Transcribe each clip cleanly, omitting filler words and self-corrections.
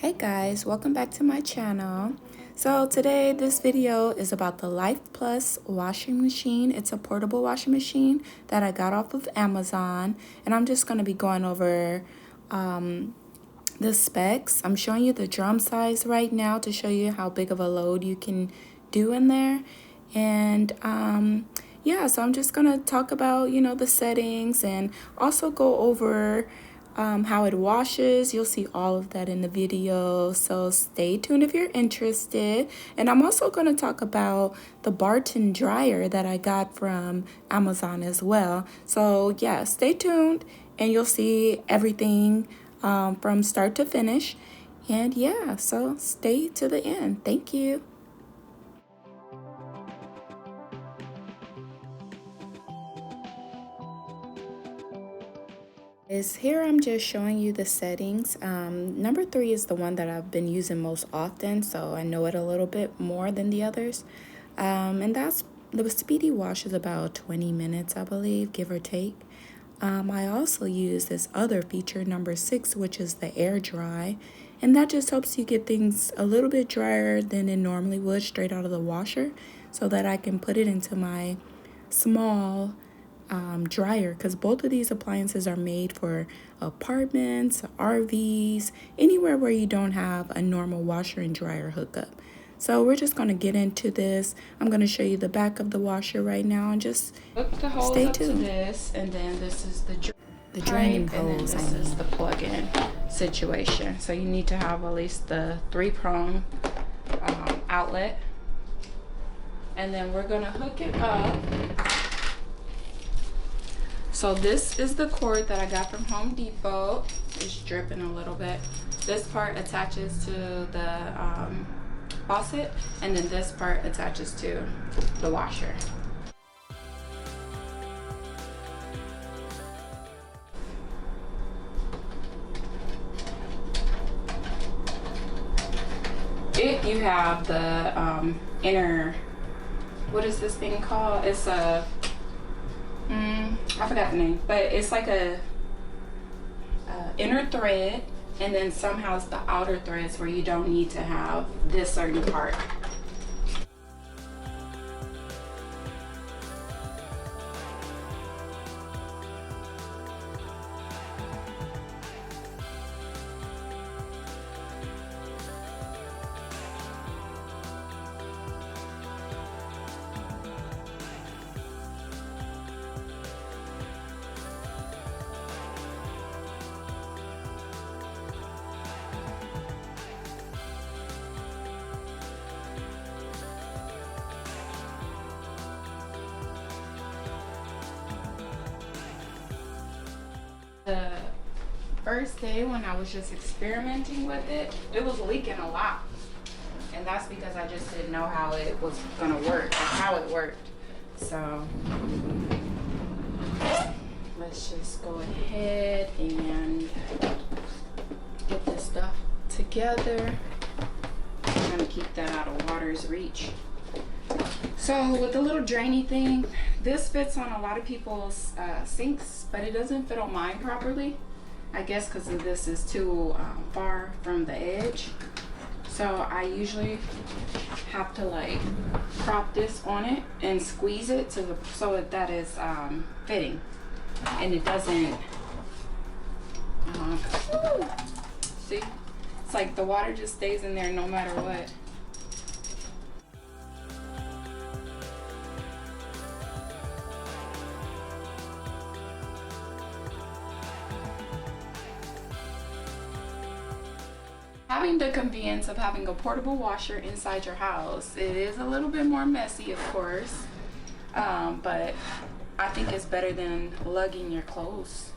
Hey guys, welcome back to my channel. So today this video is about the Life Plus washing machine. It's a portable washing machine that I got off of Amazon, and I'm just going to be going over the specs. I'm showing you the drum size right now to show you how big of a load you can do in there. And yeah, so I'm just going to talk about, the settings and also go over how it washes. You'll see all of that in the video, so stay tuned if you're interested. And I'm also going to talk about the Barton dryer that I got from Amazon as well. So yeah, stay tuned and you'll see everything from start to finish. And yeah, so stay to the end. Thank you. Here I'm just showing you the settings. Number 3 is the one that I've been using most often, so I know it a little bit more than the others. And that's the speedy wash is about 20 minutes, I believe, give or take. I also use this other feature, number 6, which is the air dry, and that just helps you get things a little bit drier than it normally would straight out of the washer, so that I can put it into my small dryer, because both of these appliances are made for apartments, RVs, anywhere where you don't have a normal washer and dryer hookup. So we're just going to get into this. I'm going to show you the back of the washer right now and just hook the hose stay up tuned. to this, and then this is the draining pipe, and then hose. this is the plug-in situation. So you need to have at least the 3-prong outlet, and then we're going to hook it up. So this is the cord that I got from Home Depot. It's dripping a little bit. This part attaches to the faucet, and then this part attaches to the washer. If you have the inner, what is this thing called? It's a I forgot the name, but it's like a inner thread, and then somehow it's the outer threads where you don't need to have this certain part. The first day when I was just experimenting with it, it was leaking a lot, and that's because I just didn't know how it was gonna work or how it worked. So let's just go ahead and get this stuff together. I'm gonna keep that out of water's reach. So with the little drainy thing, this fits on a lot of people's sinks, but it doesn't fit on mine properly. I guess because this is too far from the edge. So I usually have to like prop this on it and squeeze it to so that is fitting, and it doesn't. See, it's like the water just stays in there no matter what. Having the convenience of having a portable washer inside your house, it is a little bit more messy, of course, but I think it's better than lugging your clothes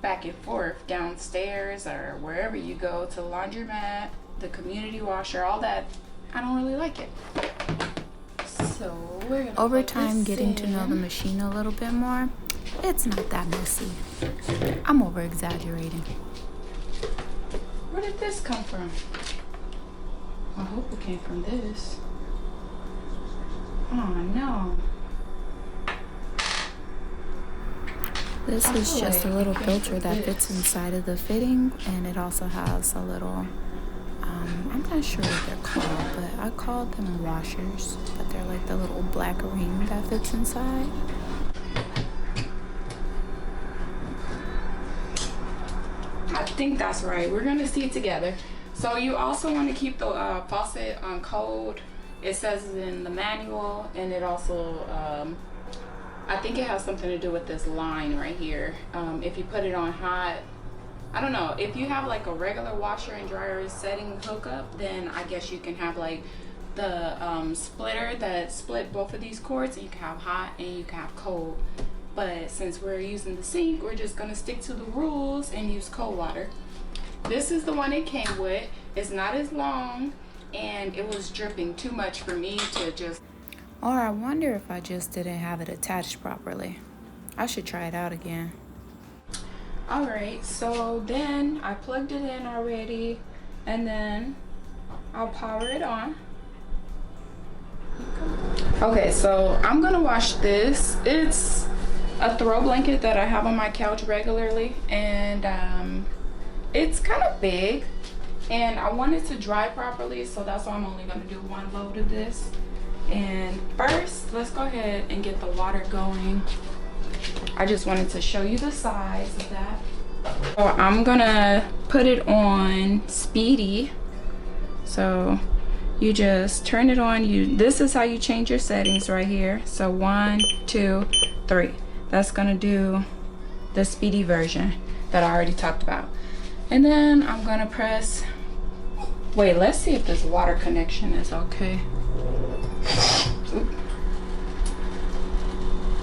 back and forth downstairs or wherever you go, to the laundromat, the community washer, all that. I don't really like it. So we're gonna over time getting to know the machine a little bit more. It's not that messy. I'm over exaggerating. Where did this come from? I hope it came from this. Oh no. This is just a little filter that fits inside of the fitting, and it also has a little I'm not sure what they're called, but I called them washers, but they're like the little black ring that fits inside. I think that's right. We're gonna see it together. So you also want to keep the faucet on cold. It says in the manual, and it also, I think it has something to do with this line right here. If you put it on hot, I don't know, if you have like a regular washer and dryer setting hookup, then I guess you can have like the splitter that split both of these cords, and you can have hot and you can have cold. But since we're using the sink, we're just gonna stick to the rules and use cold water. This is the one it came with. It's not as long, and it was dripping too much for me to just... Or I wonder if I just didn't have it attached properly. I should try it out again. Alright, so then I plugged it in already, and then I'll power it on. Okay, so I'm gonna wash this. It's a throw blanket that I have on my couch regularly, and it's kind of big, and I want it to dry properly, so that's why I'm only gonna do one load of this. And first, let's go ahead and get the water going. I just wanted to show you the size of that. So I'm gonna put it on speedy. So you just turn it on. This is how you change your settings right here. So 1, 2, 3. That's gonna do the speedy version that I already talked about. And then I'm gonna press, wait, let's see if this water connection is okay. Oop.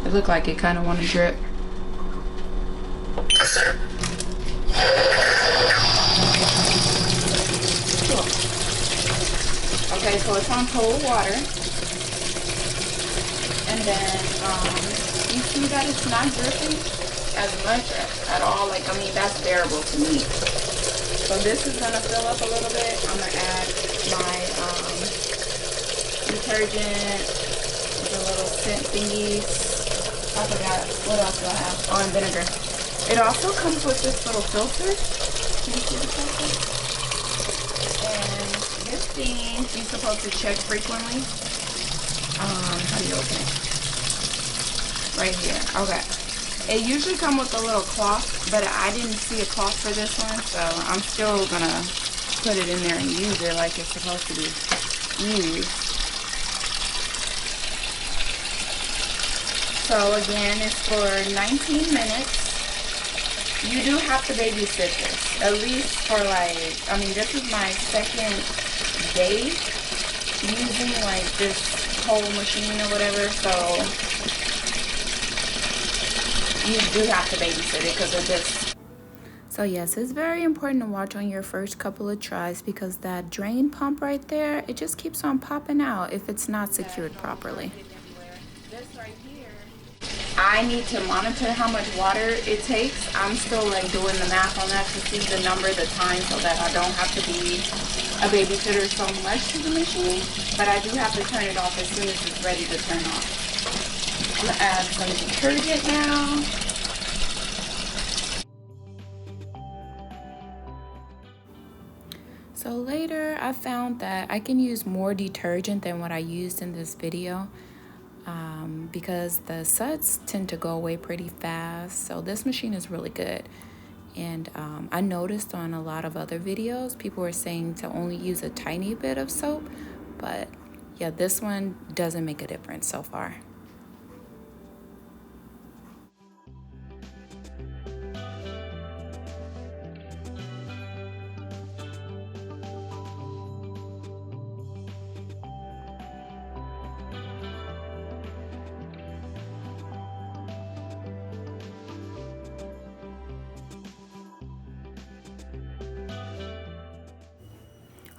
It looked like it kind of want to drip. Cool. Okay, so it's on cold water. And then you see that it's not dripping as much at all. Like, I mean, that's bearable to me. So this is gonna fill up a little bit. I'm gonna add my detergent, the little scent thingies. I forgot, what else do I have? Oh, and vinegar. It also comes with this little filter. Can you see the filter? And this thing, you're supposed to check frequently. How do you open it? Right here, okay. It usually comes with a little cloth, but I didn't see a cloth for this one, so I'm still gonna put it in there and use it like it's supposed to be used. So again, it's for 19 minutes. You do have to babysit this, at least for like, I mean, this is my second day using like this whole machine or whatever, so you do have to babysit it because it just... So yes, it's very important to watch on your first couple of tries because that drain pump right there, it just keeps on popping out if it's not secured properly. This right here, I need to monitor how much water it takes. I'm still like doing the math on that to see the number, the time, so that I don't have to be a babysitter so much to the machine. But I do have to turn it off as soon as it's ready to turn off. I'm gonna add some detergent now. So later I found that I can use more detergent than what I used in this video. Because the suds tend to go away pretty fast, so this machine is really good. And I noticed on a lot of other videos people were saying to only use a tiny bit of soap, but yeah, this one doesn't make a difference so far.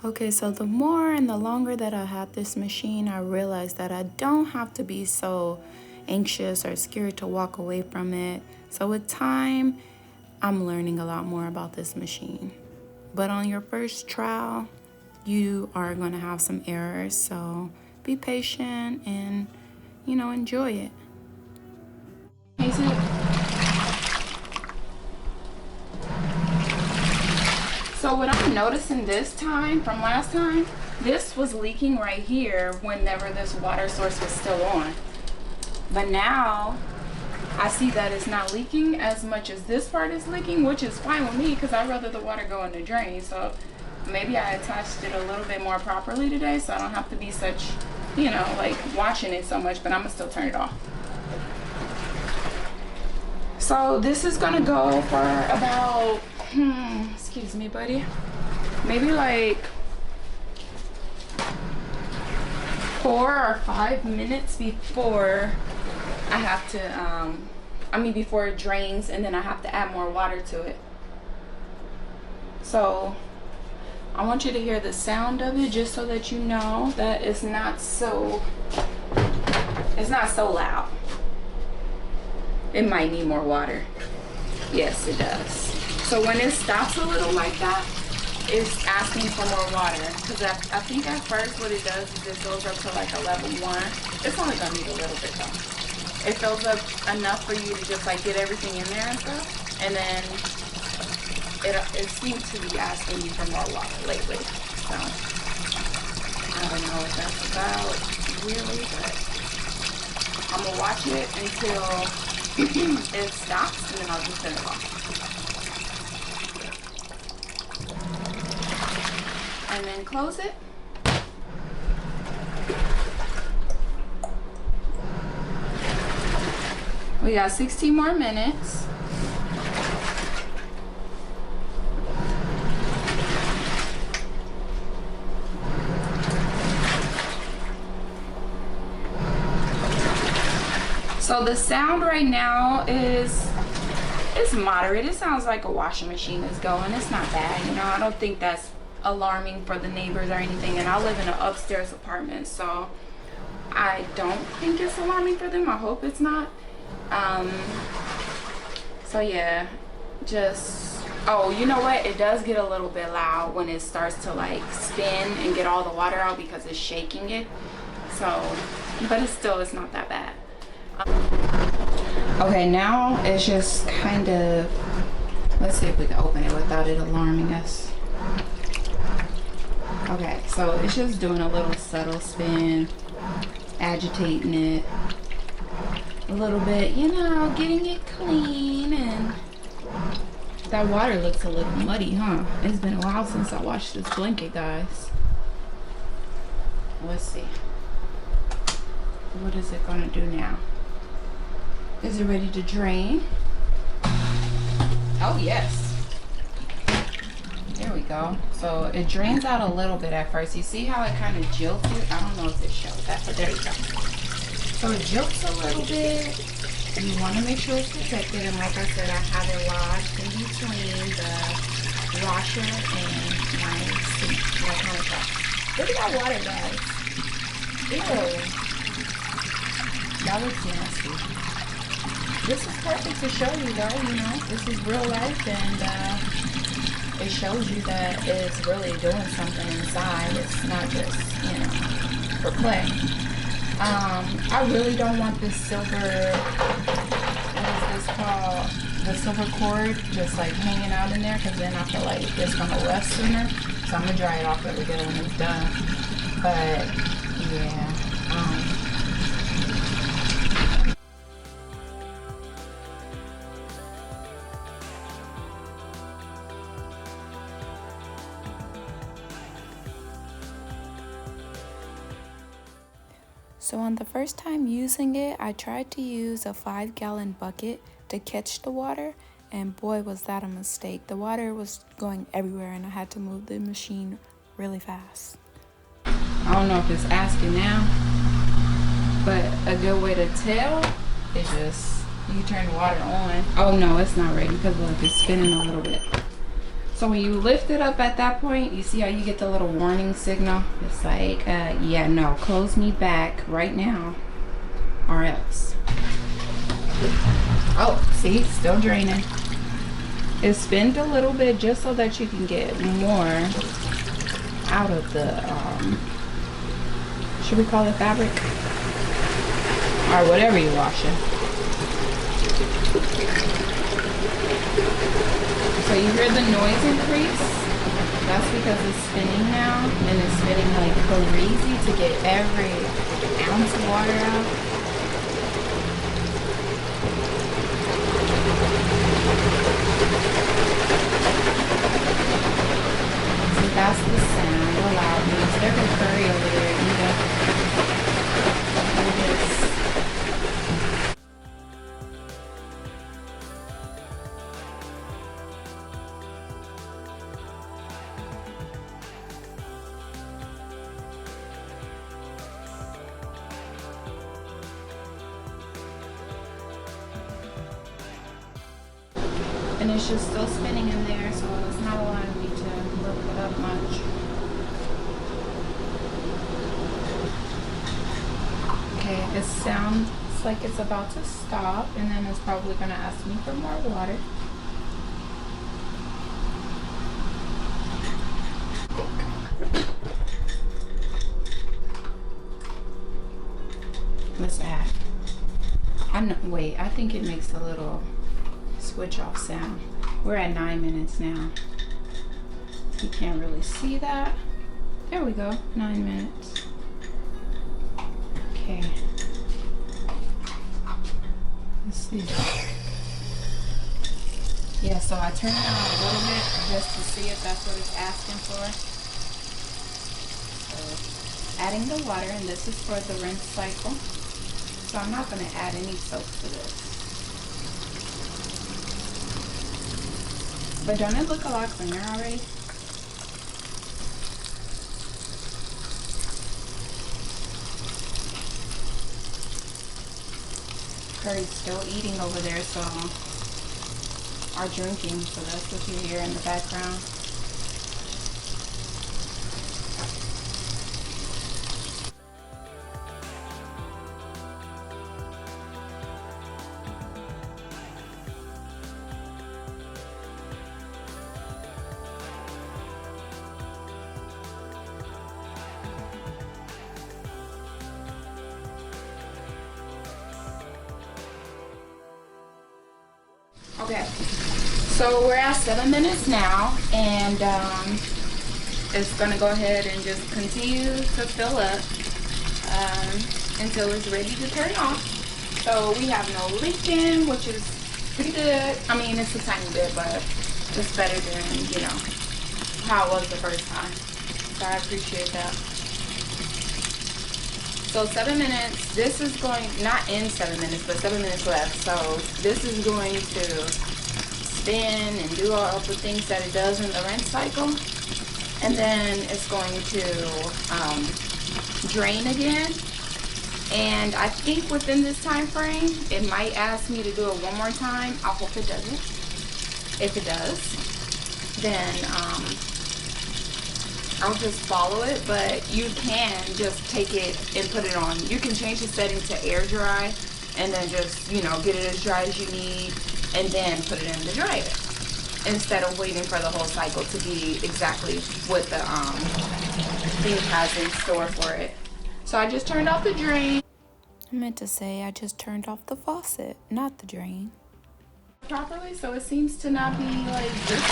Okay, so the more and the longer that I had this machine, I realized that I don't have to be so anxious or scared to walk away from it. So with time, I'm learning a lot more about this machine. But on your first trial, you are going to have some errors. So be patient and, you know, enjoy it. So what I'm noticing this time from last time, this was leaking right here whenever this water source was still on. But now I see that it's not leaking as much as this part is leaking, which is fine with me because I'd rather the water go in the drain. So maybe I attached it a little bit more properly today, so I don't have to be such, you know, like washing it so much, but I'm gonna still turn it off. So this is gonna go for about, excuse me, buddy, maybe like 4 or 5 minutes before I have to, before it drains, and then I have to add more water to it. So I want you to hear the sound of it just so that you know that it's not so loud. It might need more water. Yes, it does. So when it stops a little like that, it's asking for more water. Because I think at first what it does is it fills up to like a level 1. It's only gonna need a little bit though. It fills up enough for you to just like get everything in there and stuff. And then it seems to be asking you for more water lately. So I don't know what that's about really, but I'm gonna watch it until it stops, and then I'll just turn it off. And then close it. We got 16 more minutes. So the sound right now is moderate. It sounds like a washing machine is going. It's not bad, you know. I don't think that's alarming for the neighbors or anything. And I live in an upstairs apartment, so I don't think it's alarming for them. I hope it's not. So yeah, just, oh, you know what? It does get a little bit loud when it starts to like spin and get all the water out because it's shaking it. So, but it's not that bad. Okay, now it's just kind of, let's see if we can open it without it alarming us. Okay, so it's just doing a little subtle spin, agitating it a little bit, you know, getting it clean. And that water looks a little muddy, huh? It's been a while since I washed this blanket, guys. Let's see. What is it gonna do now? Is it ready to drain? Oh, yes. There we go. So it drains out a little bit at first. You see how it kind of jilted? I don't know if it shows that, but there you go. So it jilts a little bit. You want to make sure it's protected. And like I said, I have it washed in between the washer and my sink. Like how it's washed. Look at that water, guys. Ew. That looks nasty. This is perfect to show you though, you know, this is real life, and it shows you that it's really doing something inside. It's not just, you know, for play. I really don't want this silver, what is this called? The silver cord just like hanging out in there, because then I feel like it's going to rust sooner. So I'm going to dry it off really good when it's done. But yeah, So on the first time using it, I tried to use a 5-gallon bucket to catch the water, and boy was that a mistake. The water was going everywhere and I had to move the machine really fast. I don't know if it's asking now, but a good way to tell is just, you turn the water on. Oh no, it's not ready because look, it's spinning a little bit. So when you lift it up at that point, you see how you get the little warning signal? It's like, yeah, no, close me back right now or else. Oh, see, still draining. It spins a little bit just so that you can get more out of the, should we call it fabric? Or whatever you're washing. So you hear the noise increase? That's because it's spinning now, and it's spinning like crazy to get every ounce of water out. So that's the sound, the loudness. There's a curry over there, Eva. Look at this. And it's just still spinning in there, so it's not allowing me to look it up much. Okay, it sounds like it's about to stop, and then it's probably going to ask me for more water. Let's add. Wait, I think it makes a little switch off sound. We're at 9 minutes now. You can't really see that. There we go, 9 minutes. Okay. Let's see. Yeah, so I turned it on a little bit just to see if that's what it's asking for. So, adding the water, and this is for the rinse cycle. So I'm not going to add any soap to this. But don't it look a lot cleaner already? Curry's still eating over there, so, or drinking, so that's what you hear in the background. Okay, so we're at 7 minutes now, and it's gonna go ahead and just continue to fill up until it's ready to turn off. So we have no leaking, which is pretty good. I mean, it's a tiny bit, but it's better than, you know, how it was the first time. So I appreciate that. So 7 minutes, this is going, not in 7 minutes, but 7 minutes left. So this is going to spin and do all of the things that it does in the rinse cycle. And then it's going to drain again. And I think within this time frame, it might ask me to do it one more time. I hope it doesn't. If it does, then I'll just follow it, but you can just take it and put it on. You can change the setting to air dry and then just, you know, get it as dry as you need and then put it in the dryer instead of waiting for the whole cycle to be exactly what the thing has in store for it. So I just turned off the drain. I meant to say I just turned off the faucet, not the drain. Properly, so it seems to not be like dripping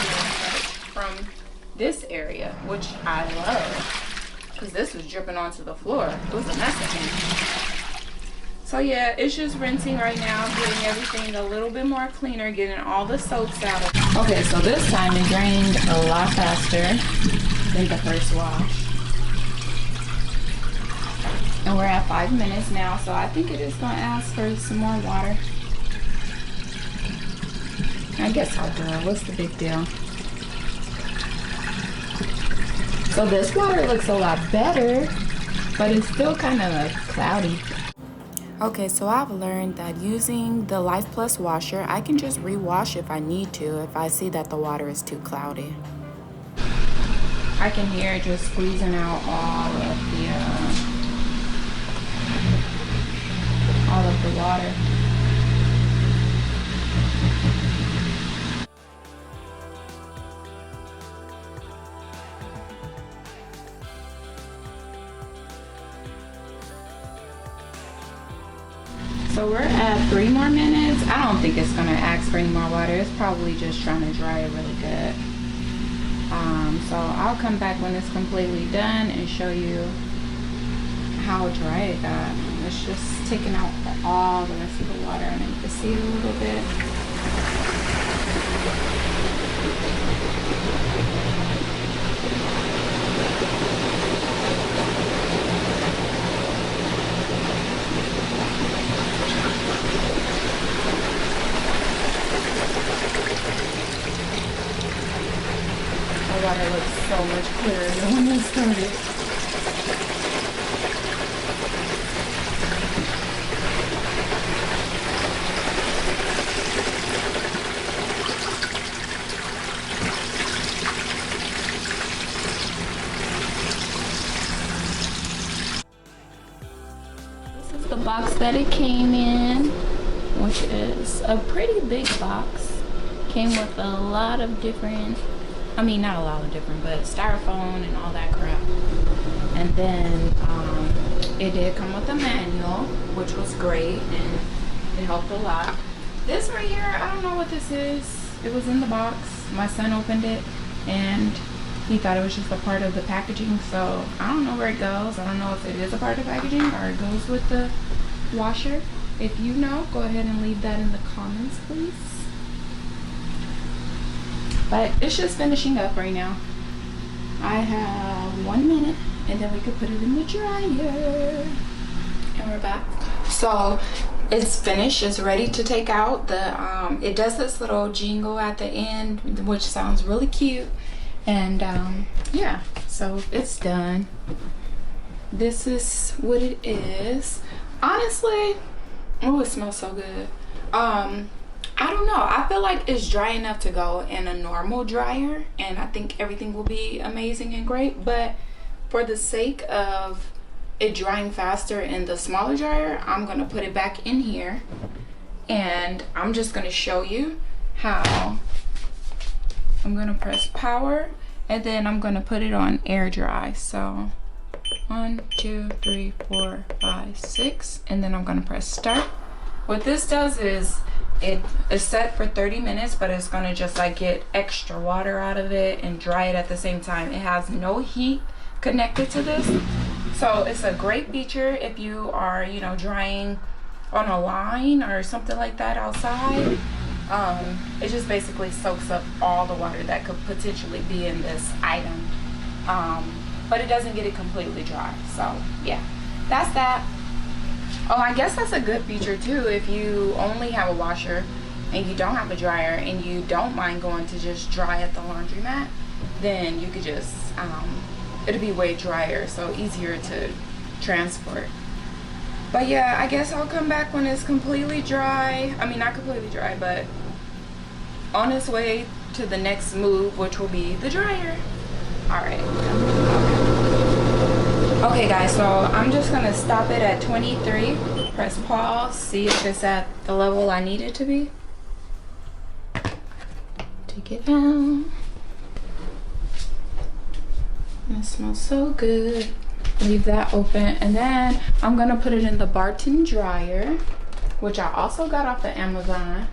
from this area, which I love, because this was dripping onto the floor. It was a mess in here. So yeah, it's just rinsing right now, getting everything a little bit more cleaner, getting all the soaps out of it. Okay, so this time it drained a lot faster than the first wash. And we're at 5 minutes now, so I think it is going to ask for some more water. I guess I'll do it. What's the big deal? So this water looks a lot better, but it's still kind of cloudy. Okay, so I've learned that using the Life Plus washer, I can just rewash if I need to, if I see that the water is too cloudy. I can hear it just squeezing out all of the water. So we're at 3 more minutes. I don't think it's gonna ask for any more water. It's probably just trying to dry it really good. So I'll come back when it's completely done and show you how dry it got. It's just taking out all the rest of the water, and you can see it a little bit. The water looks so much clearer than when it started. This is the box that it came in, which is a pretty big box. Came with a lot of different, I mean, not a lot of different, but styrofoam and all that crap. And then it did come with a manual, which was great, and it helped a lot. This right here, I don't know what this is. It was in the box. My son opened it, and he thought it was just a part of the packaging, so I don't know where it goes. I don't know if it is a part of the packaging or it goes with the washer. If you know, go ahead and leave that in the comments, please. But it's just finishing up right now. I have 1 minute, and then we could put it in the dryer. And we're back. So it's finished. It's ready to take out. It does this little jingle at the end, which sounds really cute. And yeah, so it's done. This is what it is. Honestly, oh, it smells so good. I don't know. I feel like it's dry enough to go in a normal dryer, and I think everything will be amazing and great. But for the sake of it drying faster in the smaller dryer, I'm gonna put it back in here, and I'm just gonna show you how. I'm gonna press power, and then I'm gonna put it on air dry. So 1, 2, 3, 4, 5, 6, and then I'm gonna press start. What this does is it is set for 30 minutes, but it's gonna just like get extra water out of it and dry it at the same time. It has no heat connected to this, so it's a great feature if you are, you know, drying on a line or something like that outside. It just basically soaks up all the water that could potentially be in this item, but it doesn't get it completely dry. So yeah, that's that. Oh, I guess that's a good feature too. If you only have a washer and you don't have a dryer and you don't mind going to just dry at the laundromat, then you could just, it'll be way drier, so easier to transport. But yeah, I guess I'll come back when it's completely dry. I mean, not completely dry, but on its way to the next move, which will be the dryer. All right. Okay guys, so I'm just gonna stop it at 23, press pause, see if it's at the level I need it to be. Take it down. It smells so good. Leave that open, and then I'm gonna put it in the Barton dryer, which I also got off of Amazon.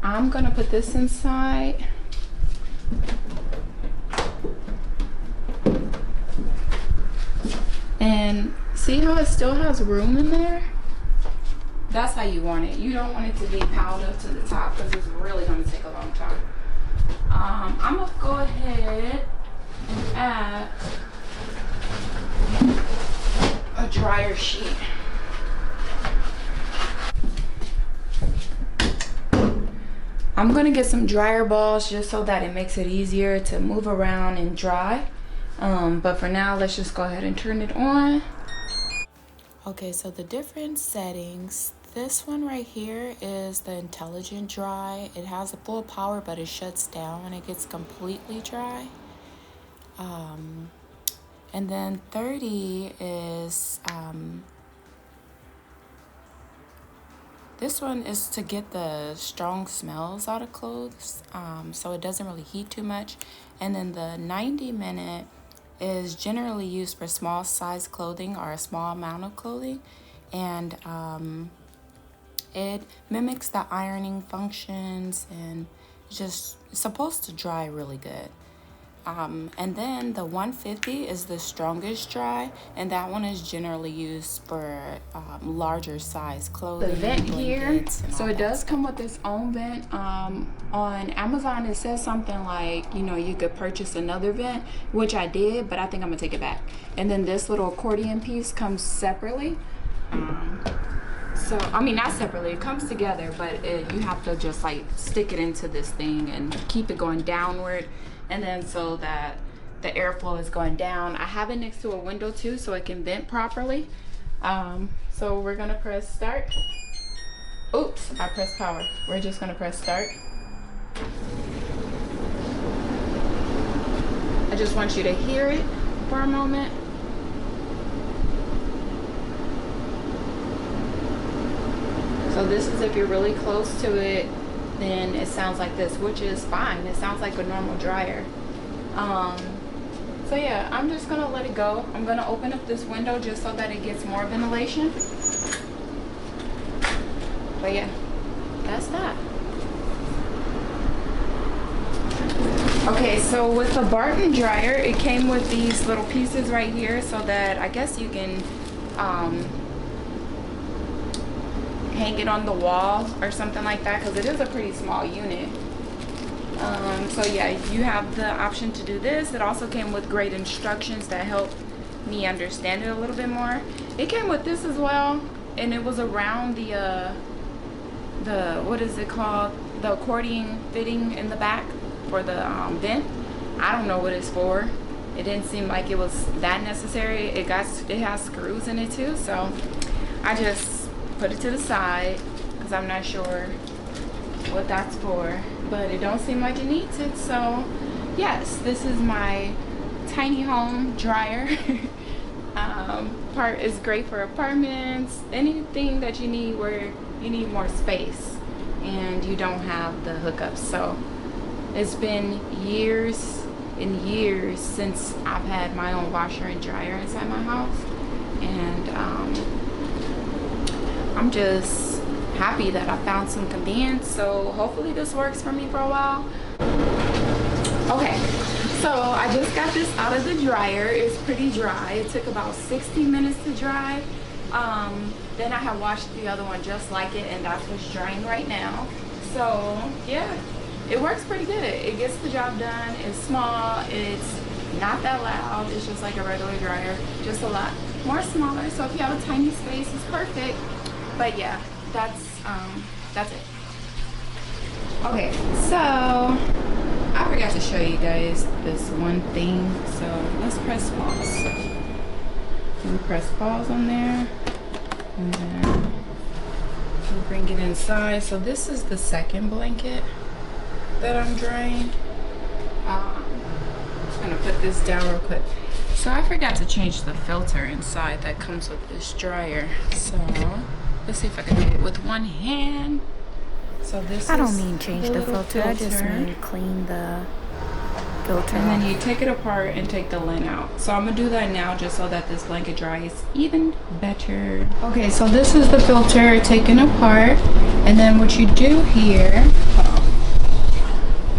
I'm gonna put this inside. And see how it still has room in there? That's how you want it. You don't want it to be piled up to the top, because it's really going to take a long time. I'm going to go ahead and add a dryer sheet. I'm going to get some dryer balls just so that it makes it easier to move around and dry. But for now, let's just go ahead and turn it on. Okay, so the different settings. This one right here is the intelligent dry. It has a full power, but it shuts down when it gets completely dry. And then 30 is, this one is to get the strong smells out of clothes, so it doesn't really heat too much. And then the 90-minute is generally used for small size clothing or a small amount of clothing, and it mimics the ironing functions, and it's supposed to dry really good. And then the 150 is the strongest dry, and that one is generally used for larger size clothing. The vent here, so it does stuff. come with its own vent. On Amazon it says something like, you know, you could purchase another vent, which I did, but I think I'm gonna take it back. And then this little accordion piece comes separately. So I mean, not separately, it comes together, but you have to just like stick it into this thing and keep it going downward, and then so that the airflow is going down. I have it next to a window too, so it can vent properly. So we're gonna press start. Oops, I pressed power. We're just gonna press start. I just want you to hear it for a moment. So this is if you're really close to it, then it sounds like this, which is fine. It sounds like a normal dryer. So yeah, I'm just gonna let it go. I'm gonna open up this window just so that it gets more ventilation. But yeah, that's that. Okay, so with the Barton dryer, it came with these little pieces right here so that I guess you can hang it on the wall or something like that, because it is a pretty small unit. So yeah, you have the option to do this. It also came with great instructions that helped me understand it a little bit more. It came with this as well, and it was around the what is it called, the accordion fitting in the back for the vent. I don't know what it's for. It didn't seem like it was that necessary. It has screws in it too, so I just put it to the side because I'm not sure what that's for, but it don't seem like it needs it. So yes, this is my tiny home dryer. Part is great for apartments, anything that you need where you need more space and you don't have the hookups. So it's been years and years since I've had my own washer and dryer inside my house, and I'm just happy that I found some convenience. So hopefully this works for me for a while. Okay, so I just got this out of the dryer. It's pretty dry. It took about 60 minutes to dry. Then I have washed the other one just like it, and that's what's drying right now. So yeah, it works pretty good. It gets the job done. It's small. It's not that loud. It's just like a regular dryer, just a lot more smaller. So if you have a tiny space, it's perfect. But yeah, that's it. Okay, so I forgot to show you guys this one thing. So let's press pause. You press pause on there, and then we'll bring it inside. So this is the second blanket that I'm drying. I'm just gonna put this down real quick. So I forgot to change the filter inside that comes with this dryer. So let's see if I can do it with one hand. So this I don't mean change the filter. I just mean clean the filter. And then you take it apart and take the lint out. So I'm gonna do that now just so that this blanket dries even better. Okay, so this is the filter taken apart. And then what you do here,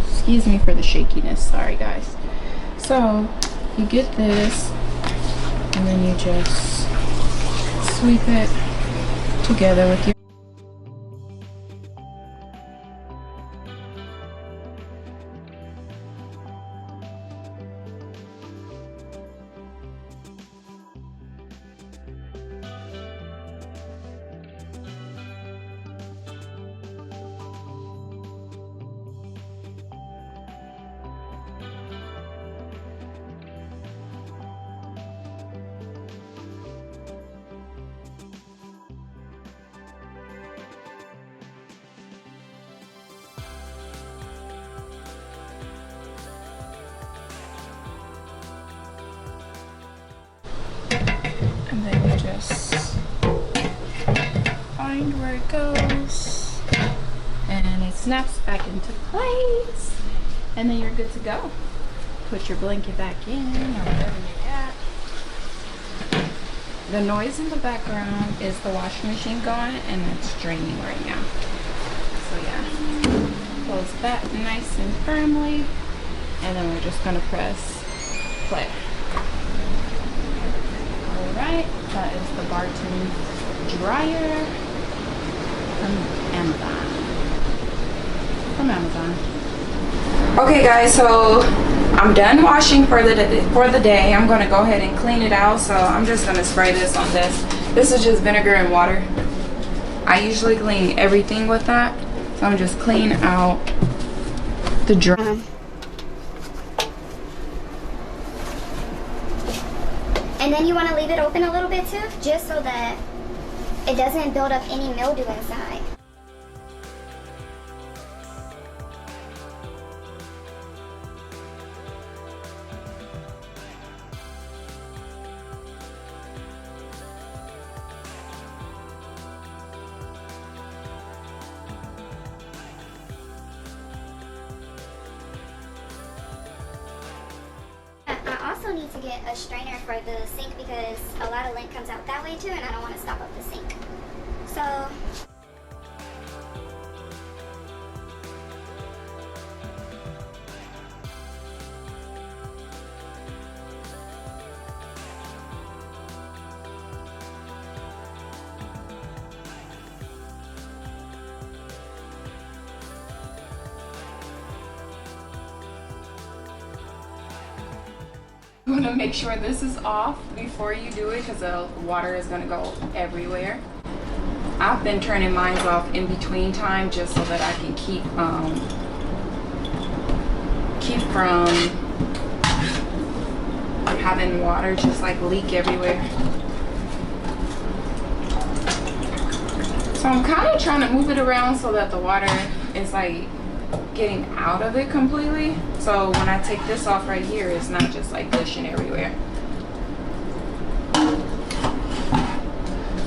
excuse me for the shakiness, sorry guys. So you get this, and then you just sweep it together with your and then you just find where it goes, and it snaps back into place, and then you're good to go. Put your blanket back in or whatever you got. The noise in the background is the washing machine going, and it's draining right now. So yeah, close that nice and firmly, And then we're just gonna press play. Alright, that is the Barton dryer from Amazon. Okay guys, so I'm done washing for the day. I'm gonna go ahead and clean it out. So I'm just gonna spray this on this. This is just vinegar and water. I usually clean everything with that. So I'm just clean out the dryer. And then you want to leave it open a little bit too, just so that it doesn't build up any mildew inside. I also need to get a strainer for the sink because a lot of lint comes out that way too, and I don't want to stop up the sink. So You want to make sure this is off before you do it because the water is going to go everywhere. I've been turning mine off in between time just so that I can keep from having water just like leak everywhere. So I'm kind of trying to move it around so that the water is like getting out of it completely. So when I take this off right here, it's not just like gushing everywhere.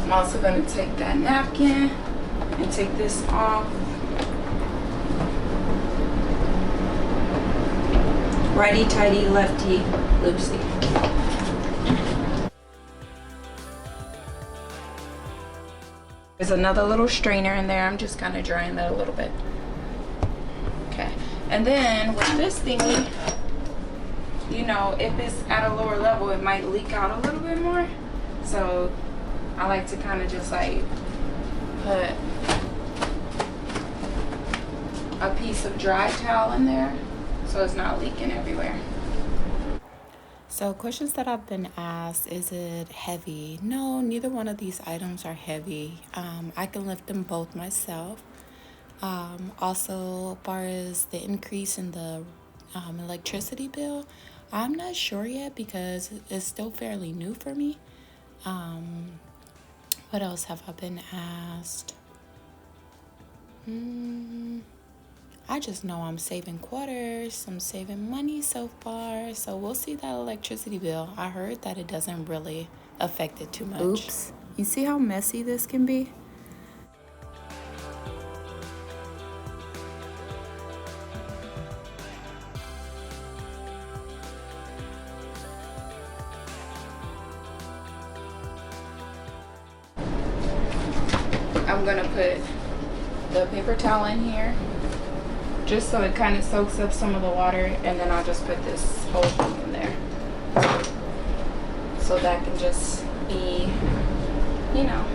I'm also going to take that napkin and take this off. Righty tighty, lefty loosey. There's another little strainer in there. I'm just kind of drying that a little bit. Okay, and then with this thingy, you know, if it's at a lower level, it might leak out a little bit more. So I like to kind of just like put a piece of dry towel in there so it's not leaking everywhere. So questions that I've been asked, is it heavy? No, neither one of these items are heavy. I can lift them both myself. Also, as far as the increase in the electricity bill, I'm not sure yet because it's still fairly new for me. What else have I been asked? I just know I'm saving quarters, I'm saving money so far, so we'll see that electricity bill. I heard that it doesn't really affect it too much. Oops, you see how messy this can be? I'm gonna put the paper towel in here just so it kind of soaks up some of the water, and then I'll just put this whole thing in there so that can just be, you know,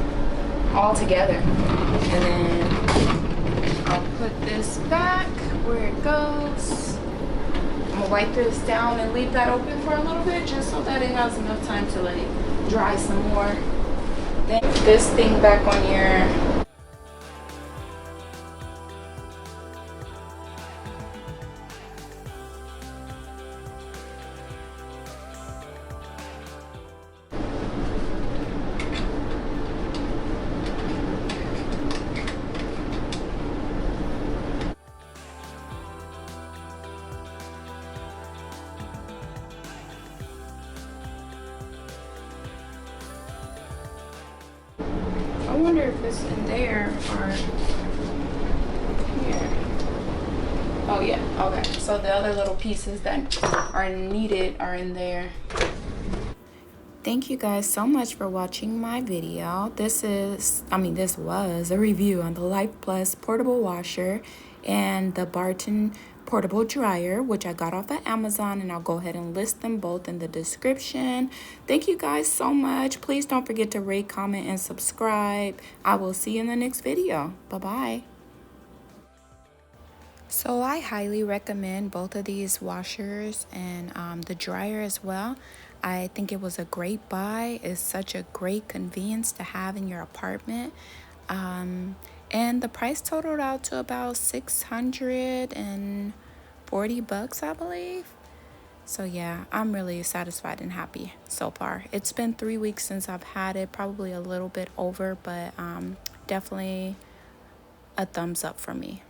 all together. And then I'll put this back where it goes. I'm gonna wipe this down and leave that open for a little bit just so that it has enough time to let it dry some more. Then this thing back on your I wonder if it's in there or here. Oh yeah, okay. So the other little pieces that are needed are in there. Thank you guys so much for watching my video. This was a review on the Life Plus portable washer and the Barton portable dryer, which I got off of Amazon, and I'll go ahead and list them both in the description. Thank you guys so much. Please don't forget to rate, comment, and subscribe. I will see you in the next video. Bye-bye. So I highly recommend both of these washers and the dryer as well. I think it was a great buy. It's such a great convenience to have in your apartment. And the price totaled out to about $640, I believe. So yeah, I'm really satisfied and happy so far. It's been 3 weeks since I've had it, probably a little bit over, but definitely a thumbs up for me.